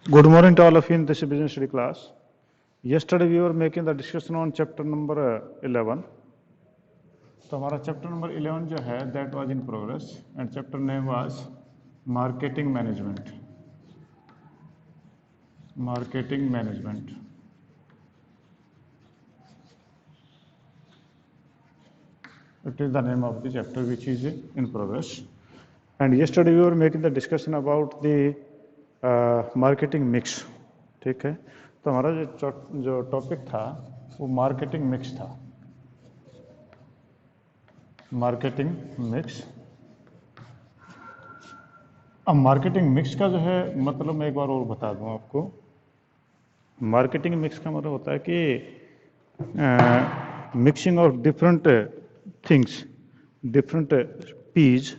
Good morning to all of you in this business study class. Yesterday we were making the discussion on chapter number 11. तो हमारा chapter number 11 जो है that was in progress and chapter name was marketing management. Marketing management. It is the name of the chapter which is in progress. And yesterday we were making the discussion about the marketing mix. ठीक है, तो हमारा जो topic था वो marketing mix था. Marketing mix. अब marketing mix का जो है मतलब मैं एक बार और बता दूं आपको. मार्केटिंग मिक्स का मतलब होता है कि mixing of different things, different P's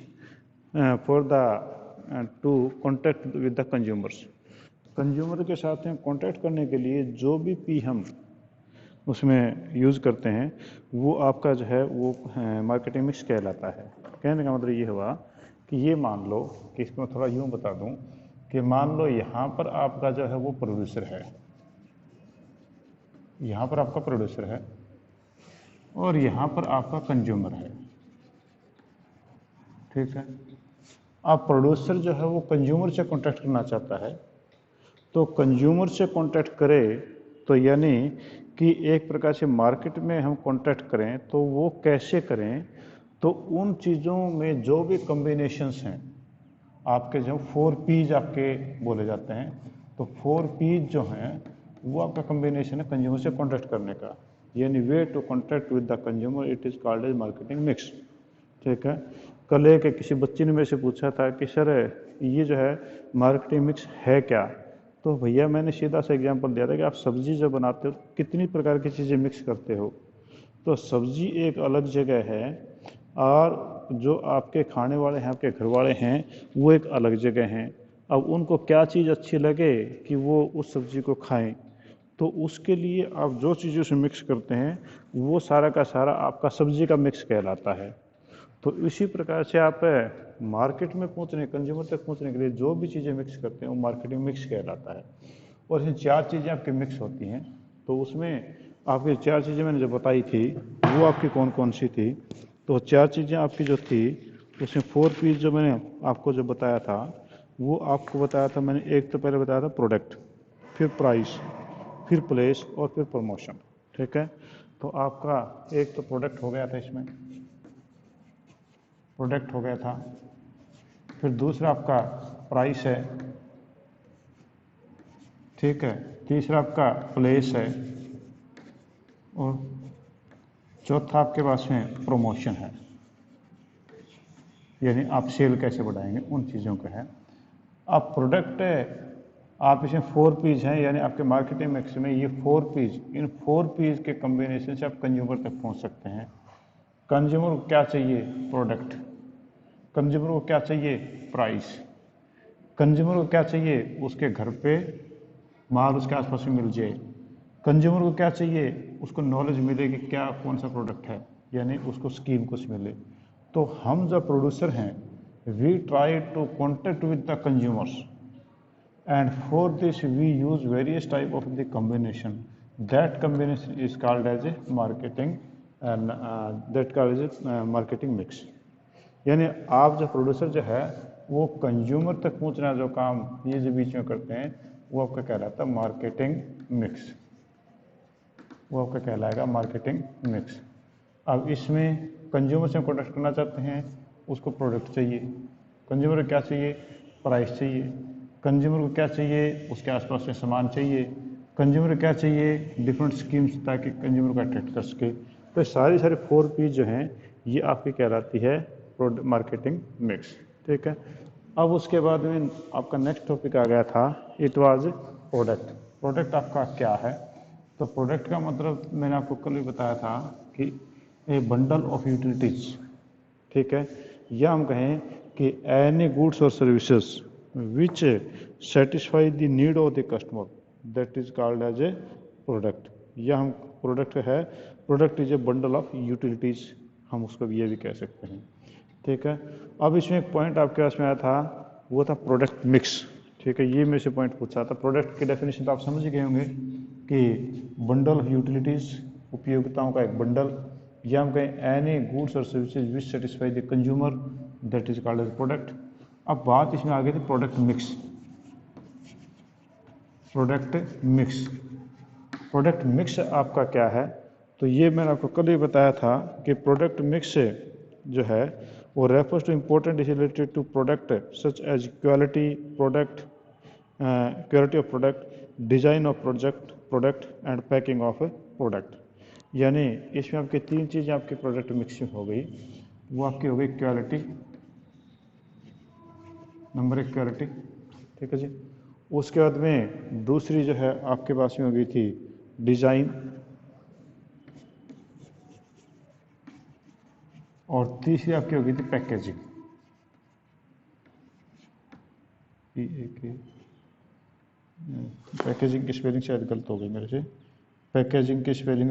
for the to contact with the consumers. Consumer के साथ में कॉन्टैक्ट करने के लिए जो भी पी हम उसमें यूज़ करते हैं वो आपका जो है वो मार्केटिंग मिक्स कहलाता है. कहने का मतलब ये हुआ कि ये मान लो कि इसको मैं थोड़ा यूँ बता दूं कि मान लो यहाँ पर आपका जो है वो प्रोड्यूसर है, यहाँ पर आपका प्रोड्यूसर है और यहाँ पर आपका कंज्यूमर है. ठीक है, अब प्रोड्यूसर जो है वो कंज्यूमर से कांटेक्ट करना चाहता है, तो कंज्यूमर से कांटेक्ट करे तो यानी कि एक प्रकार से मार्केट में हम कांटेक्ट करें तो वो कैसे करें, तो उन चीज़ों में जो भी कॉम्बिनेशंस हैं आपके जो 4 पीज आपके बोले जाते हैं, तो 4 पीज जो हैं वो आपका कॉम्बिनेशन है कंज्यूमर से कांटेक्ट करने का, यानी way to contact with the consumer, it is called as marketing mix. ठीक है, कल एक किसी बच्चे ने मेरे से पूछा था कि सर ये जो है मार्केटिंग मिक्स है क्या, तो भैया मैंने सीधा सा एग्जांपल दिया था कि आप सब्जी जब बनाते हो कितनी प्रकार की चीज़ें मिक्स करते हो. तो सब्जी एक अलग जगह है और जो आपके खाने वाले हैं, आपके घर वाले हैं, वो एक अलग जगह हैं. अब उनको क्या चीज़ अच्छी लगे कि वो उस सब्जी को खाएं, तो उसके लिए आप जो चीज़ों से मिक्स करते हैं वो सारा का सारा आपका सब्जी का मिक्स कहलाता है. तो इसी प्रकार से आप मार्केट में पहुंचने, कंज्यूमर तक पहुंचने के लिए जो भी चीज़ें मिक्स करते हैं वो मार्केटिंग मिक्स कहलाता है. और इसमें 4 चीज़ें आपकी मिक्स होती हैं. तो उसमें आपकी 4 चीज़ें मैंने जो बताई थी वो आपकी कौन कौन सी थी, तो 4 चीज़ें आपकी जो थी उसमें 4 पीस जो मैंने आपको जो बताया था वो आपको बताया था मैंने. एक तो पहले बताया था प्रोडक्ट, फिर प्राइस, फिर प्लेस और फिर प्रमोशन. ठीक है, तो आपका एक तो प्रोडक्ट हो गया था, इसमें प्रोडक्ट हो गया था. फिर दूसरा आपका प्राइस है. ठीक है, तीसरा आपका प्लेस है और चौथा आपके पास में प्रमोशन है, यानी आप सेल कैसे बढ़ाएंगे उन चीज़ों का है. अब प्रोडक्ट आप इसमें 4 पीस हैं, यानी आपके मार्केटिंग मिक्स में ये 4 पीस, इन 4 पीस के कॉम्बिनेशन से आप कंज्यूमर तक पहुंच सकते हैं. कंज्यूमर को क्या चाहिए? प्रोडक्ट. कंज्यूमर को क्या चाहिए? प्राइस. कंज्यूमर को क्या चाहिए? उसके घर पे माल उसके आसपास में मिल जाए. कंज्यूमर को क्या चाहिए? उसको नॉलेज मिले कि क्या कौन सा प्रोडक्ट है, यानी उसको स्कीम कुछ मिले. तो हम जो प्रोड्यूसर हैं we try to contact with the consumers and for this we use various type of the combination. That combination is called as a marketing and that called as a marketing mix. यानी आप जो producer जो है वो consumer तक पहुंचना जो काम ये जो बीच में करते हैं वो आपका कहलाता है मार्केटिंग मिक्स. वो आपका कहलाएगा मार्केटिंग मिक्स. अब इसमें कंज्यूमर से कॉन्टेक्ट करना चाहते हैं, उसको प्रोडक्ट चाहिए. कंज्यूमर को क्या चाहिए? प्राइस चाहिए. कंज्यूमर को क्या चाहिए? उसके आसपास में सामान चाहिए. कंज्यूमर को क्या चाहिए? डिफरेंट स्कीम्स ताकि कंज्यूमर को अट्रैक्ट कर सके. तो सारी 4 पीस जो हैं ये आपकी कहलाती है मार्केटिंग मिक्स. ठीक है, अब उसके बाद में आपका नेक्स्ट टॉपिक आ गया था, इट वाज प्रोडक्ट. प्रोडक्ट आपका क्या है? तो प्रोडक्ट का मतलब मैंने आपको कल भी बताया था कि ए बंडल ऑफ यूटिलिटीज. ठीक है, या हम कहें कि एनी गुड्स और services which satisfy the need of the customer, that is called as a product. या हम प्रोडक्ट है, product is a bundle of utilities, हम उसको ये भी कह सकते हैं. ठीक है, अब इसमें एक पॉइंट आपके पास में आया था वो था प्रोडक्ट मिक्स. ठीक है, ये मेरे से पॉइंट पूछा था। प्रोडक्ट की डेफिनेशन तो आप समझ गए होंगे कि बंडल ऑफ यूटिलिटीज, उपयोगिताओं का एक बंडल, या हम कहें एनी गुड्स और services which satisfy the consumer, that is called as product. अब बात इसमें आ गई थी product mix. Product mix, product mix आपका क्या है? तो ये मैंने आपको कल ही बताया था कि प्रोडक्ट मिक्स जो है वो refers to important is related to product such as quality product, quality of product, design of product and packing of product. यानी इसमें आपकी तीन चीज़ें आपके प्रोडक्ट मिक्स में हो गई। वो आपकी हो गई क्वालिटी, नंबर एक क्वालिटी, ठीक है जी। उसके बाद में दूसरी जो है आपके पास में हो गई थी डिज़ाइन, और तीसरी आपकी हो गई थी पैकेजिंग। पैकेजिंग की स्पेलिंग शायद गलत हो गई मेरे से। पैकेजिंग की स्पेलिंग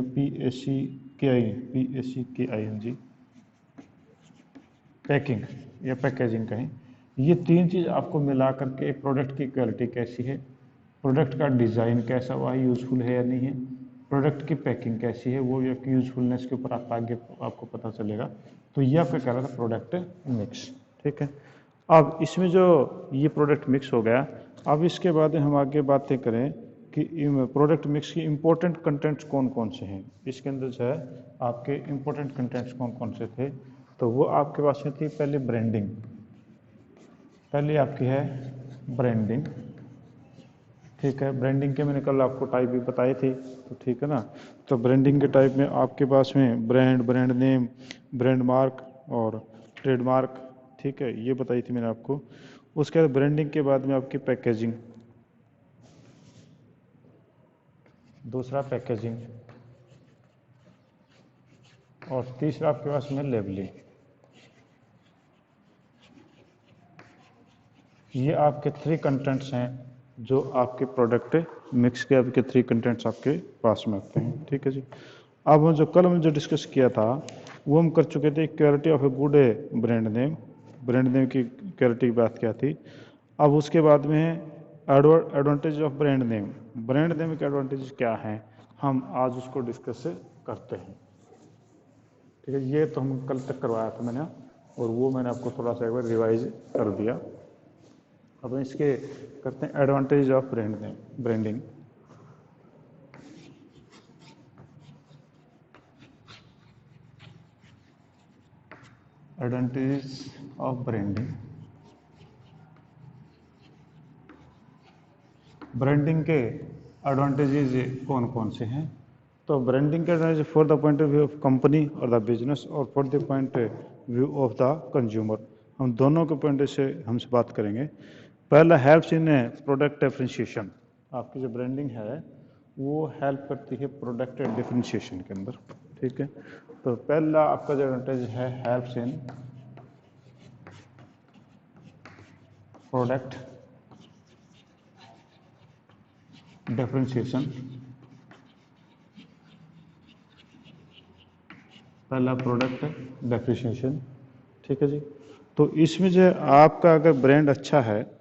PACKING, पैकिंग या पैकेजिंग कहें। ये तीन चीज़ आपको मिला करके प्रोडक्ट की क्वालिटी कैसी है, प्रोडक्ट का डिज़ाइन कैसा हुआ है, यूज़फुल है या नहीं है, प्रोडक्ट की पैकिंग कैसी है, वो आपकी यूज़फुलनेस के ऊपर आगे आपको पता चलेगा। तो ये आपका कह रहा था प्रोडक्ट मिक्स, ठीक है। अब इसमें जो ये प्रोडक्ट मिक्स हो गया, अब इसके बाद हम आगे बातें करें कि प्रोडक्ट मिक्स की इम्पोर्टेंट कंटेंट्स कौन कौन से हैं। इसके अंदर जो है आपके इम्पोर्टेंट कंटेंट्स कौन कौन से थे, तो वो आपके पास में थी पहले ब्रांडिंग। पहले आपकी है ब्रांडिंग, ठीक है। ब्रांडिंग के मैंने कल आपको टाइप भी बताए थे, तो ठीक है ना। तो ब्रांडिंग के टाइप में आपके पास में brand, brand name, brand mark और ट्रेडमार्क, ठीक है, ये बताई थी मैंने आपको। उसके बाद ब्रांडिंग के बाद में आपकी पैकेजिंग, दूसरा पैकेजिंग, और तीसरा आपके पास में लेबलिंग। ये आपके थ्री कंटेंट्स हैं जो आपके प्रोडक्ट मिक्स के आपके थ्री कंटेंट्स आपके पास में आते हैं, ठीक है जी। अब हम जो कल हम जो डिस्कस किया था वो हम कर चुके थे quality of a good brand name. Brand name की क्वालिटी की बात क्या थी। अब उसके बाद में advantage of brand name. Brand name के एडवांटेज क्या हैं, हम आज उसको डिस्कस करते हैं, ठीक है। ये तो हम कल तक करवाया था मैंने, और वो मैंने आपको थोड़ा सा एक बार रिवाइज कर दिया। अब इसके करते हैं advantage of brand name, branding. Advantage of branding. Branding के एडवांटेजेस कौन कौन से हैं, तो ब्रांडिंग के advantage for the point of view of company और द बिजनेस, और for the point view of the consumer. हम दोनों के पॉइंट से हमसे बात करेंगे। पहला हेल्प्स इन प्रोडक्ट डिफरेंशिएशन। आपकी जो ब्रांडिंग है वो हेल्प करती है प्रोडक्ट डिफरेंशिएशन के अंदर, ठीक है। तो पहला आपका जो एडवांटेज है हेल्प्स इन प्रोडक्ट डिफरेंशिएशन। पहला प्रोडक्ट डिफरेंशिएशन, ठीक है जी। तो इसमें जो है आपका अगर ब्रांड अच्छा है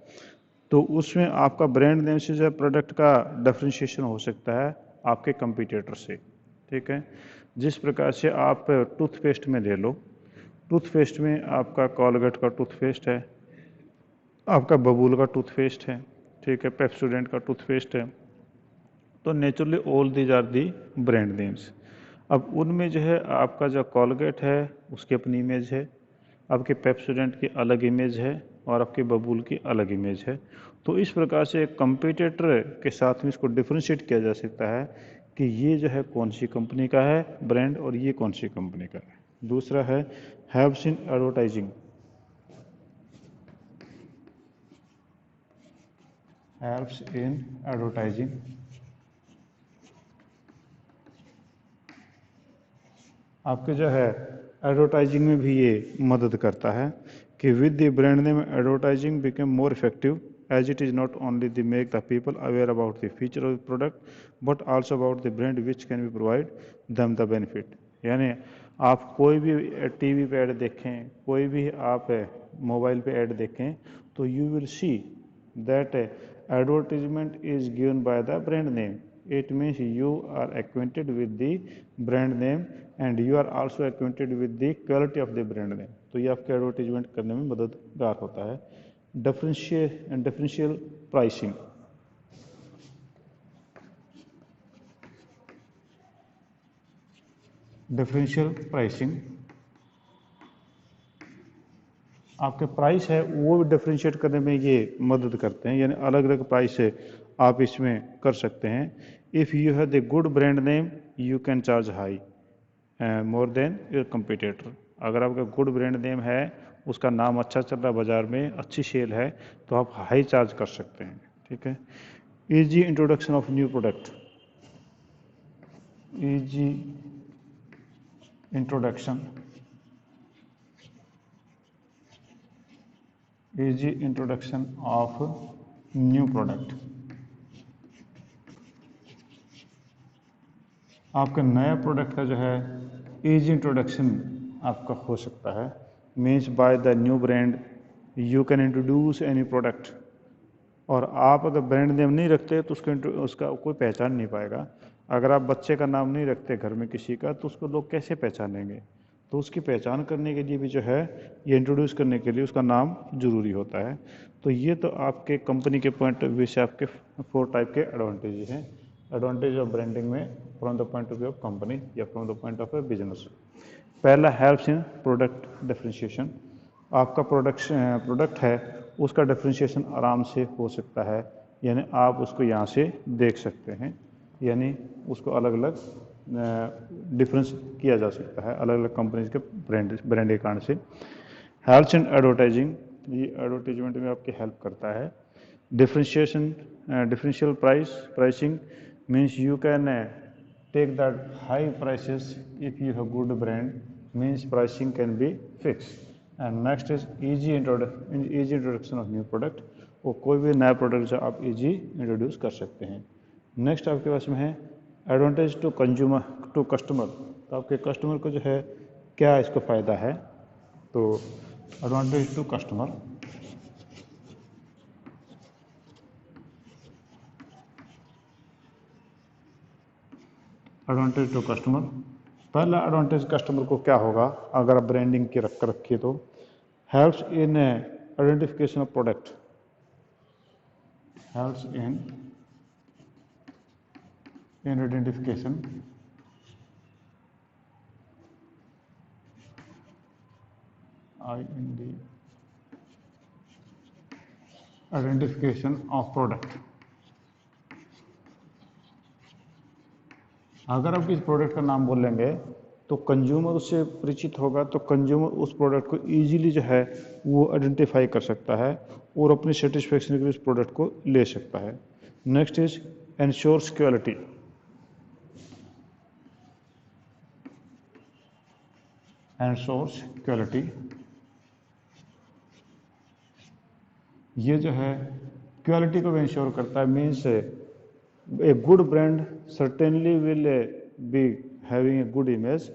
तो उसमें आपका ब्रांड नेम से जो है प्रोडक्ट का डिफरेंशिएशन हो सकता है आपके कंपटीटर से, ठीक है। जिस प्रकार से आप टूथपेस्ट में ले लो, टूथपेस्ट में आपका कॉलगेट का टूथपेस्ट है, आपका बबूल का टूथपेस्ट है, ठीक है, पेप्सोडेंट का टूथपेस्ट है। तो naturally all these are the brand names. अब उनमें जो है आपका जो कॉलगेट है उसकी अपनी इमेज है, आपके पेप्सोडेंट की अलग इमेज है, और आपके बबूल की अलग इमेज है। तो इस प्रकार से कंपटीटर के साथ में इसको डिफ्रेंशिएट किया जा सकता है कि ये जो है कौन सी कंपनी का है ब्रांड और ये कौन सी कंपनी का है। दूसरा है helps in advertising. Helps in advertising, आपके जो है एडवर्टाइजिंग में भी ये मदद करता है कि with the brand name advertising become more effective as it is not only the make the people aware about the feature of the product but also about the brand which can be provide them the benefit. यानी आप कोई भी TV पे add देखें, कोई भी आप mobile पे ऐड देखें, तो you will see that advertisement is given by the brand name. It means you are acquainted with the brand name and you are also acquainted with the quality of the brand name. तो ये आपके advertisement करने में मददगार होता है. Differential pricing. Differential pricing आपके price है वो भी डिफरेंशिएट करने में ये मदद करते हैं, यानी अलग अलग प्राइस है आप इसमें कर सकते हैं. If you have the good brand name you can charge high more than your competitor. अगर आपका गुड ब्रांड नेम है, उसका नाम अच्छा चल रहा है बाजार में, अच्छी सेल है, तो आप हाई चार्ज कर सकते हैं. ठीक है. Easy introduction of new product. Easy introduction. easy introduction of new product. आपका नया प्रोडक्ट का जो है easy introduction आपका हो सकता है. Means by the new brand you can introduce any product. और आप अगर ब्रांड नेम नहीं रखते तो उसका कोई पहचान नहीं पाएगा. अगर आप बच्चे का नाम नहीं रखते घर में किसी का, तो उसको लोग कैसे पहचानेंगे. तो उसकी पहचान करने के लिए भी जो है ये इंट्रोड्यूस करने के लिए उसका नाम ज़रूरी होता है. तो ये तो आपके कंपनी के पॉइंट ऑफ व्यू से आपके 4 टाइप के एडवांटेज हैं. एडवांटेज ऑफ ब्रांडिंग में from the point of view of company या from the point of a business. पहला हेल्प्स इन प्रोडक्ट डिफरेंशिएशन. आपका प्रोडक्ट है उसका डिफरेंशिएशन आराम से हो सकता है, यानी आप उसको यहाँ से देख सकते हैं, यानी उसको अलग अलग डिफरेंस किया जा सकता है अलग अलग कंपनीज के ब्रांड के कारण से. Helps in advertising. ये एडवर्टाइजमेंट में आपकी हेल्प करता है. Differentiation differential pricing means you can take that high prices if you have good brand. Means pricing can be fix. And next is easy introduction of new product. वो कोई भी नया product जो आप इजी इंट्रोड्यूस कर सकते हैं. Next आपके पास में है advantage to consumer to customer. तो आपके कस्टमर को जो है क्या इसको फ़ायदा है. तो advantage to customer. Advantage to customer. पहला एडवांटेज कस्टमर को क्या होगा अगर आप ब्रांडिंग की रखिए तो. Helps in identification of product. Helps in identification identification of product. अगर आप किस प्रोडक्ट का नाम बोलेंगे तो कंज्यूमर उससे परिचित होगा, तो कंज्यूमर उस प्रोडक्ट को इजीली जो है वो आइडेंटिफाई कर सकता है और अपनी सेटिस्फेक्शन के लिए उस प्रोडक्ट को ले सकता है. Next is ensures quality. And source quality. ये जो है क्वालिटी को भी इंश्योर करता है. Means a good brand certainly will be having a good image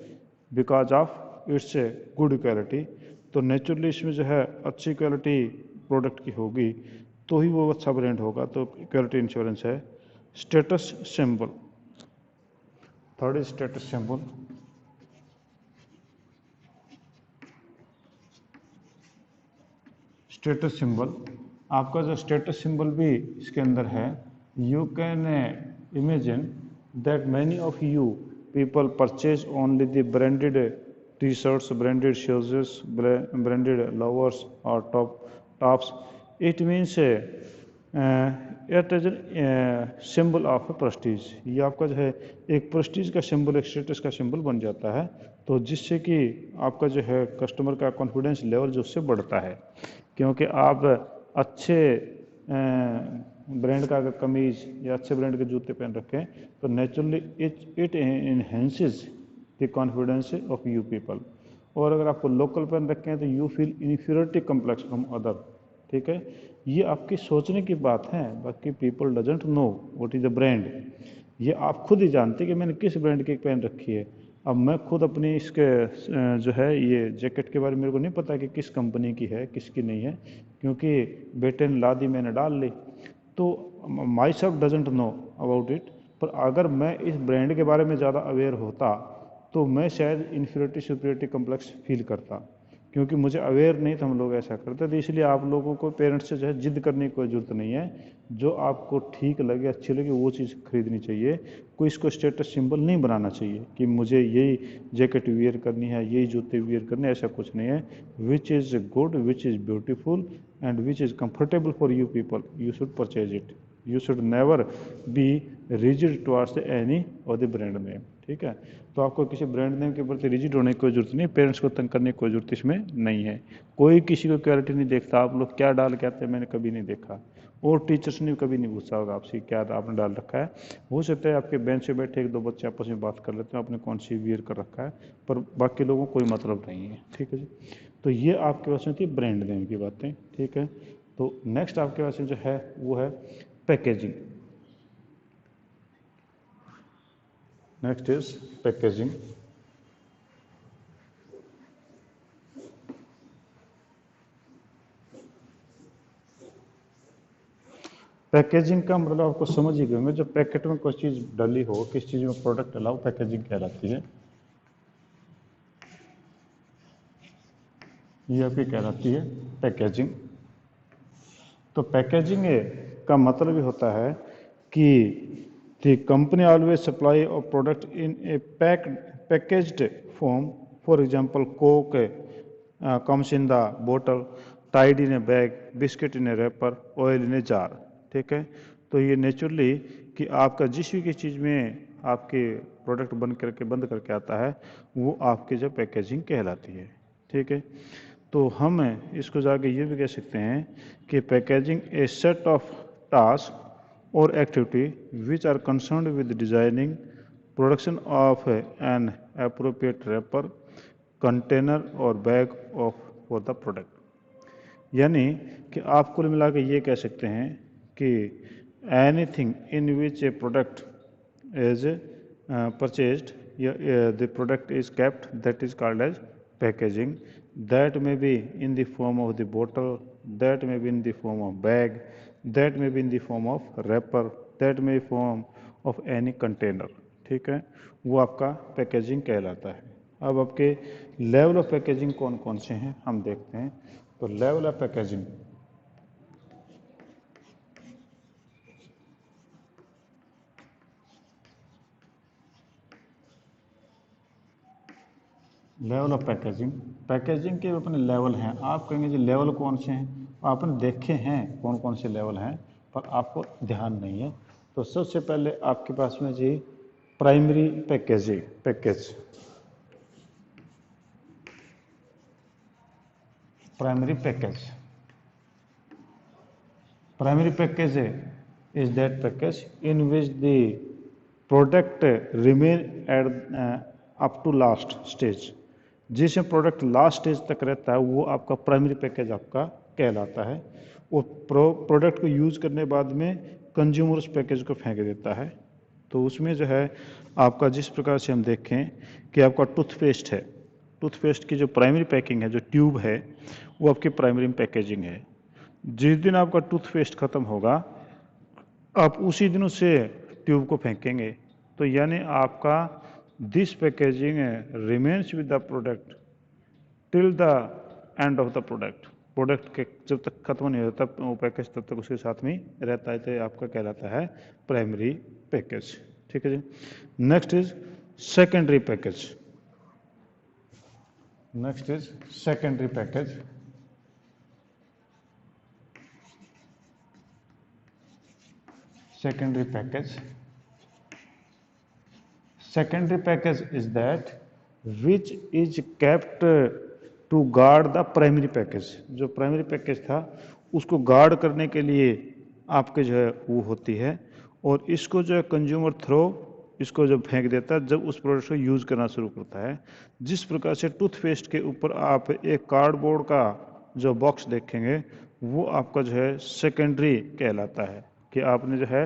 because of it's a good quality. तो नेचुरली इसमें जो है अच्छी क्वालिटी प्रोडक्ट की होगी तो ही वो अच्छा ब्रांड होगा. तो क्वालिटी इंश्योरेंस है. Status symbol. Third is status symbol. Status symbol. आपका जो स्टेटस सिंबल भी इसके अंदर है. You can imagine that many of you people purchase only the branded T shirts, branded shoes, branded lowers और tops. It means it is symbol of prestige. ये आपका जो है एक प्रेस्टीज का सिंबल, एक स्टेटस का सिंबल बन जाता है. तो जिससे कि आपका जो है कस्टमर का कॉन्फिडेंस लेवल जो उससे बढ़ता है, क्योंकि आप अच्छे ब्रांड का अगर कमीज या अच्छे ब्रांड के जूते पहन रखें तो naturally it enhances the confidence of you people. और अगर आपको लोकल पहन रखें तो you feel inferiority complex from other. ठीक है. ये आपकी सोचने की बात है, बाकी people doesn't know what is the brand. ये आप खुद ही जानते कि मैंने किस ब्रांड की पहन रखी है. अब मैं खुद अपनी इसके जो है ये जैकेट के बारे में मेरे को नहीं पता कि किस कंपनी की है किसकी नहीं है, क्योंकि बेटे ने ला दी मैंने डाल ली, तो my self doesn't know about it. पर अगर मैं इस ब्रांड के बारे में ज़्यादा अवेयर होता तो मैं शायद इन्फीरियरिटी सुपीरियरिटी कम्प्लेक्स फील करता, क्योंकि मुझे अवेयर नहीं था हम लोग ऐसा करते। तो इसलिए आप लोगों को पेरेंट्स से जो है जिद करने की कोई ज़रूरत नहीं है, जो आपको ठीक लगे अच्छी लगे वो चीज़ खरीदनी चाहिए। कोई इसको स्टेटस सिंबल नहीं बनाना चाहिए कि मुझे यही जैकेट वियर करनी है, यही जूते वियर करने हैं, ऐसा कुछ नहीं है। Which is good, which is beautiful and which is comfortable for you people, you should purchase it. You should never be rigid towards any of the brand name, ठीक है। तो आपको किसी ब्रांड नेम के प्रति रिजिड होने की कोई जरूरत नहीं, पेरेंट्स को तंग करने की कोई जरूरत इसमें नहीं है। कोई किसी को क्वालिटी नहीं देखता, आप लोग क्या डाल के आते हैं मैंने कभी नहीं देखा, और टीचर्स ने कभी नहीं पूछा होगा आपसे क्या आपने डाल रखा है। हो सकता है आपके बेंच पे बैठे एक दो बच्चे आपस में बात कर लेते हैं आपने कौन सी वियर कर रखा है, पर बाकी लोगों को कोई मतलब नहीं है, ठीक है जी। तो ये आपके पास में थी ब्रांड नेम की बातें, ठीक है। तो नेक्स्ट आपके पास में जो है वो है packaging. Next is packaging. Packaging का मतलब आपको समझ ही गए होंगे, जब पैकेट में कोई चीज़ डली हो, किस चीज़ में प्रोडक्ट डला हो, पैकेजिंग कहलाती है। ये आपकी कहलाती है पैकेजिंग। तो पैकेजिंग का मतलब ये होता है कि the company always supply of product in a packaged form. For example Coke comes in the बोतल, Tide in a bag, biscuit in a wrapper, oil in a jar, ठीक है। तो ये नेचुरली कि आपका जिस भी चीज़ में आपके प्रोडक्ट बंद करके आता है वो आपकी जो पैकेजिंग कहलाती है, ठीक है। तो हम इसको जाके ये भी कह सकते हैं कि packaging a set of task और activity which are concerned with designing production of an appropriate wrapper, container और bag of for the product. यानी कि आप कुल मिला के ये कह सकते हैं कि anything in which A product is purchased, the product is kept, that is called as packaging. That may be in the form of the bottle, that may be in the form of bag, that may be in the form of wrapper, that may be form of any container, ठीक है। वो आपका packaging कहलाता है। अब आपके level of packaging कौन कौन से हैं हम देखते हैं। तो level of packaging, level of packaging, packaging के अपने लेवल हैं। आप कहेंगे जी लेवल कौन से हैं, आपने देखे हैं कौन कौन से लेवल हैं पर आपको ध्यान नहीं है। तो सबसे पहले आपके पास में जी primary packaging package, primary package, primary package is that package in which the product remain at up to last stage। जिसमें प्रोडक्ट लास्ट स्टेज तक रहता है वो आपका प्राइमरी पैकेज आपका कहलाता है। वो प्रोडक्ट को यूज़ करने बाद में कंज्यूमर उस पैकेज को फेंक देता है। तो उसमें जो है आपका जिस प्रकार से हम देखें कि आपका टूथपेस्ट है, टूथपेस्ट की जो प्राइमरी पैकिंग है, जो ट्यूब है, वो आपकी प्राइमरी पैकेजिंग है। जिस दिन आपका टूथपेस्ट ख़त्म होगा आप उसी दिन उसे ट्यूब को फेंकेंगे। तो यानी आपका this packaging remains with the product till the end of the product. Product के जब तक खत्म नहीं होता वो पैकेज तब तक उसके साथ में रहता है। तो ये आपका कहलाता है प्राइमरी पैकेज, ठीक है जी। Next is secondary package, next is secondary package. secondary package, secondary package is that which is kept to guard the primary package। जो प्राइमरी पैकेज था उसको गार्ड करने के लिए आपके जो है वो होती है, और इसको जो है कंज्यूमर थ्रो इसको जब फेंक देता है जब उस प्रोडक्ट को यूज़ करना शुरू करता है। जिस प्रकार से टूथपेस्ट के ऊपर आप एक कार्डबोर्ड का जो बॉक्स देखेंगे वो आपका जो है सेकेंडरी कहलाता है, कि आपने जो है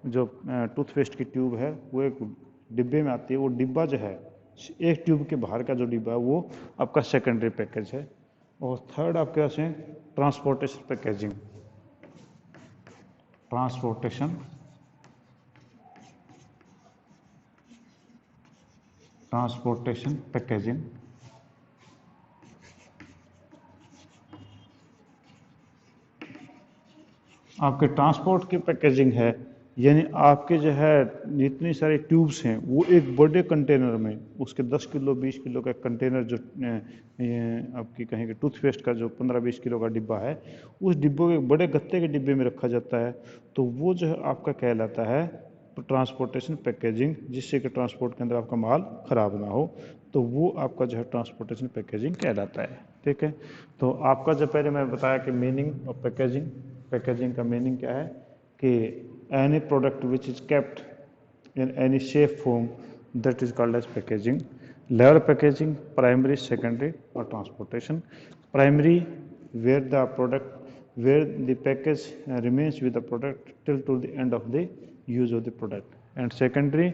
जो टूथपेस्ट की ट्यूब है वो एक डिब्बे में आती है, वो डिब्बा जो है एक ट्यूब के बाहर का जो डिब्बा है वो आपका सेकेंडरी पैकेज है। और थर्ड आपके पास है ट्रांसपोर्टेशन पैकेजिंग। ट्रांसपोर्टेशन पैकेजिंग आपके ट्रांसपोर्ट की पैकेजिंग है, यानी आपके जो है जितनी सारी ट्यूब्स हैं वो एक बड़े कंटेनर में, उसके 10 किलो 20 किलो का कंटेनर जो आपकी कहेंगे टूथपेस्ट का जो 15-20 किलो का डिब्बा है, उस डिब्बे को एक बड़े गत्ते के डिब्बे में रखा जाता है। तो वो जो है आपका कहलाता है ट्रांसपोर्टेशन पैकेजिंग, जिससे कि ट्रांसपोर्ट के अंदर आपका माल खराब ना हो। तो वो आपका जो है ट्रांसपोर्टेशन पैकेजिंग कहलाता है। ठीक है, तो आपका जो पहले मैं बताया कि मीनिंग ऑफ पैकेजिंग, पैकेजिंग का मीनिंग क्या है कि any product which is kept in any shape form that is called as packaging. Level packaging primary, secondary और transportation. Primary where the product, where the package remains with the product till to the end of the use of the product, and secondary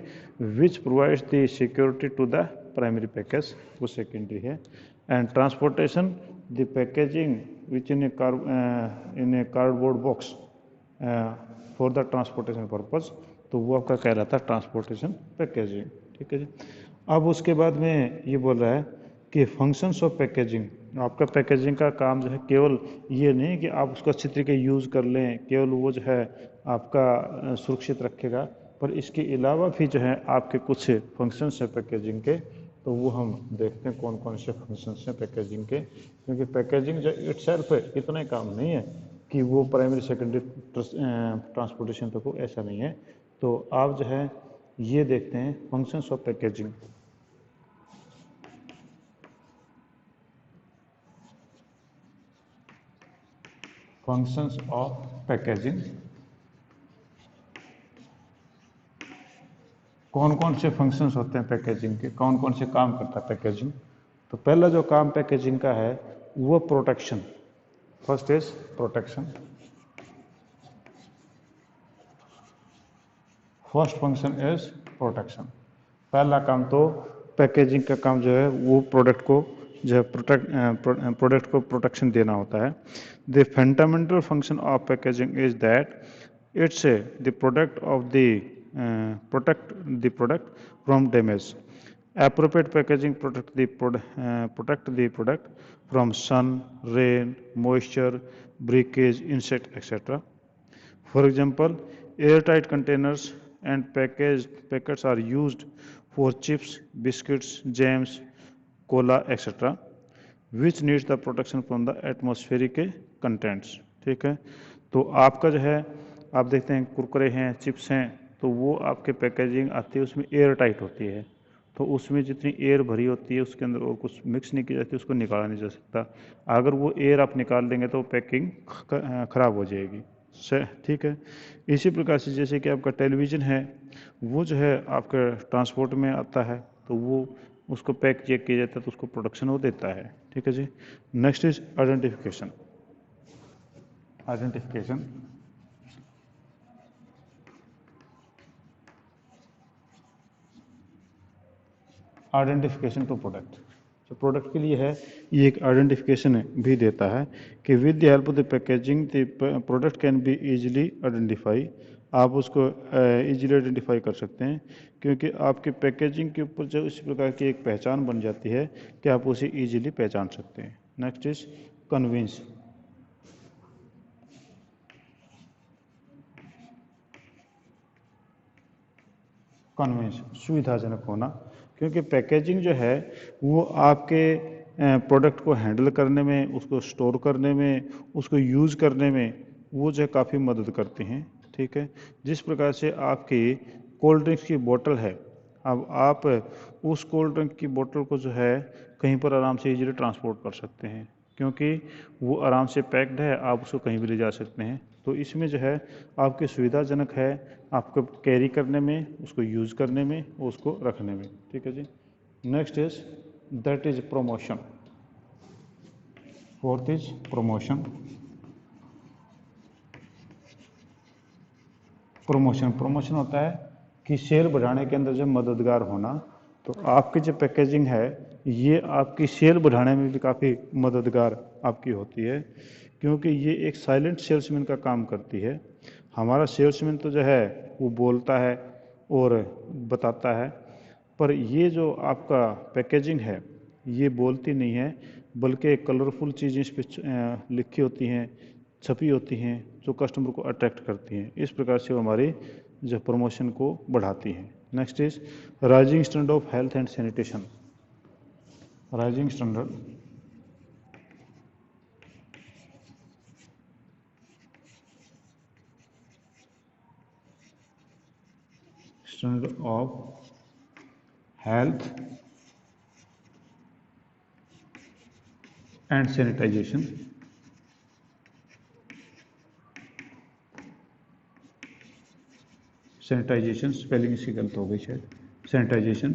which provides the security to the primary package, वो secondary है। and transportation the packaging which in a cardboard box for the transportation purpose, तो वो आपका कहलाता है transportation packaging. ठीक है जी। अब उसके बाद में ये बोल रहा है कि फंक्शंस ऑफ पैकेजिंग, आपका पैकेजिंग का काम जो है केवल ये नहीं कि आप उसको अच्छी तरीके यूज़ कर लें, केवल वो जो है आपका सुरक्षित रखेगा, पर इसके अलावा भी जो है आपके कुछ फंक्शंस हैं पैकेजिंग के। तो वो हम देखते हैं कौन कौन से फंक्शंस हैं पैकेजिंग के, क्योंकि पैकेजिंग जो इटसेल्फ है इतना ही काम नहीं है कि वो प्राइमरी सेकेंडरी ट्रांसपोर्टेशन तक हो, ऐसा नहीं है। तो आप जो है ये देखते हैं functions of packaging. Functions of packaging, कौन कौन से फंक्शंस होते हैं पैकेजिंग के, कौन कौन से काम करता है पैकेजिंग। तो पहला जो काम पैकेजिंग का है वो protection. First is protection. First function is protection. पहला काम तो पैकेजिंग का काम जो है वो प्रोडक्ट को जो है प्रोडक्ट को प्रोटेक्शन देना होता है। The fundamental function of packaging is that it's the product of the protect the product from damage. Appropriate packaging protect the product from sun, rain, moisture, breakage, insect, etc. For example, airtight containers and packets are used for chips, biscuits, jams, cola, etc., which needs the protection from the atmospheric contents. ठीक है, तो आपका जो है आप देखते हैं कुरकुरे हैं, चिप्स हैं, तो वो आपके पैकेजिंग आती है उसमें एयर टाइट होती है, तो उसमें जितनी एयर भरी होती है उसके अंदर और कुछ मिक्स नहीं की जाती, उसको निकाला नहीं जा सकता। अगर वो एयर आप निकाल देंगे तो पैकिंग खराब हो जाएगी। ठीक है, इसी प्रकार से जैसे कि आपका टेलीविज़न है, वो जो है आपके ट्रांसपोर्ट में आता है, तो वो उसको पैक चेक किया जाता है, तो उसको प्रोडक्शन वो देता है। ठीक है जी। Next is identification. Identification identification to product, जो प्रोडक्ट के लिए है ये एक आइडेंटिफिकेशन भी देता है कि with the help of the packaging the product can be easily identify. आप उसको इजीली आइडेंटिफाई कर सकते हैं, क्योंकि आपके पैकेजिंग के ऊपर जो इस प्रकार की एक पहचान बन जाती है कि आप उसे इजीली पहचान सकते हैं। Next is convince. कन्विंस सुविधाजनक होना, क्योंकि पैकेजिंग जो है वो आपके प्रोडक्ट को हैंडल करने में, उसको स्टोर करने में, उसको यूज़ करने में वो जो है काफ़ी मदद करती हैं। ठीक है, जिस प्रकार से आपकी कोल्ड ड्रिंक्स की बोतल है, अब आप उस कोल्ड ड्रिंक की बोतल को जो है कहीं पर आराम से इजीली ट्रांसपोर्ट कर सकते हैं, क्योंकि वो आराम से पैक्ड है, आप उसको कहीं भी ले जा सकते हैं। तो इसमें जो है आपके सुविधाजनक है आपको कैरी करने में, उसको यूज़ करने में, उसको रखने में। ठीक है जी। Next is that is promotion. Fourth is promotion. Promotion होता है कि सेल बढ़ाने के अंदर जब मददगार होना, तो आपकी जो पैकेजिंग है ये आपकी सेल बढ़ाने में भी काफ़ी मददगार आपकी होती है, क्योंकि ये एक साइलेंट सेल्समैन का काम करती है। हमारा सेल्समैन तो जो है वो बोलता है और बताता है, पर ये जो आपका पैकेजिंग है ये बोलती नहीं है, बल्कि कलरफुल चीज़ें इस पर लिखी होती हैं, छपी होती हैं, जो कस्टमर को अट्रैक्ट करती हैं। इस प्रकार से वो हमारी जो प्रमोशन को बढ़ाती हैं। Next is rising standard of health and sanitation. Rising standard of health and sanitization. Sanitization spelling इसकी गलत हो गई शायद। सैनिटाइजेशन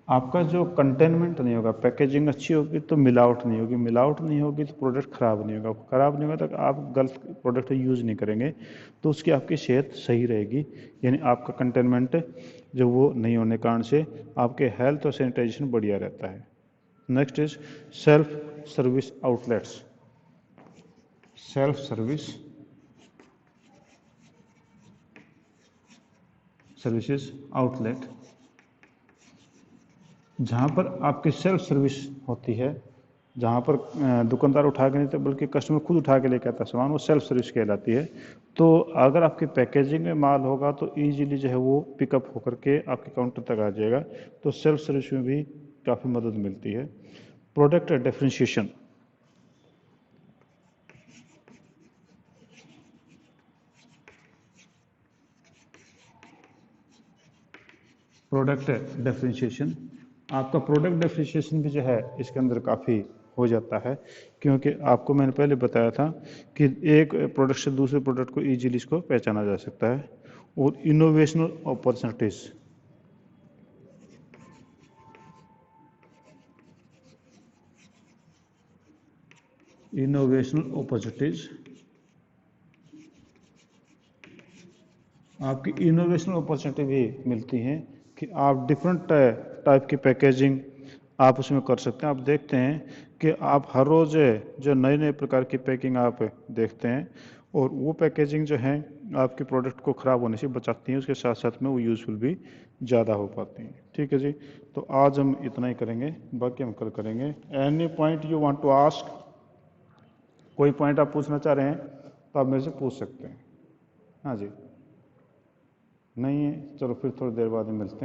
आपका जो कंटेनमेंट नहीं होगा, पैकेजिंग अच्छी होगी तो मिलावट नहीं होगी, मिलावट नहीं होगी तो प्रोडक्ट ख़राब नहीं होगा, ख़राब नहीं होगा तो आप गलत प्रोडक्ट यूज़ नहीं करेंगे, तो उसकी आपकी सेहत सही रहेगी। यानी आपका कंटेनमेंट जो वो नहीं होने के कारण से आपके हेल्थ और सैनिटाइजेशन बढ़िया रहता है। Next is self service outlets. Self services outlet, जहाँ पर आपकी सेल्फ सर्विस होती है, जहाँ पर दुकानदार उठा के नहीं तो बल्कि कस्टमर खुद उठा के लेके आता है सामान, वो सेल्फ सर्विस कहलाती है। तो अगर आपकी पैकेजिंग में माल होगा तो ईजिली जो है वो पिकअप होकर के आपके काउंटर तक आ जाएगा, तो सेल्फ सर्विस में भी काफ़ी मदद मिलती है। प्रोडक्ट डिफरेंशिएशन, प्रोडक्ट डिफरेंशिएशन, आपका प्रोडक्ट डिफरेंशिएशन भी जो है इसके अंदर काफ़ी हो जाता है, क्योंकि आपको मैंने पहले बताया था कि एक प्रोडक्ट से दूसरे प्रोडक्ट को ईजिली इसको पहचाना जा सकता है। और इनोवेशनल अपॉर्चुनिटीज़, इनोवेशनल अपॉर्चुनिटीज़, आपकी इनोवेशनल अपॉर्चुनिटी भी मिलती हैं कि आप डिफरेंट टाइप की पैकेजिंग आप उसमें कर सकते हैं। आप देखते हैं कि आप हर रोज़ जो नए नए प्रकार की पैकिंग आप देखते हैं, और वो पैकेजिंग जो है आपके प्रोडक्ट को ख़राब होने से बचाती हैं, उसके साथ साथ में वो यूज़फुल भी ज़्यादा हो पाती हैं। ठीक है जी, तो आज हम इतना ही करेंगे, बाकी हम कल करेंगे। Any point you want to ask, कोई पॉइंट आप पूछना चाह रहे हैं तो आप मेरे से पूछ सकते हैं। हाँ जी, नहीं है, चलो फिर थोड़ी देर बाद में मिलते हैं।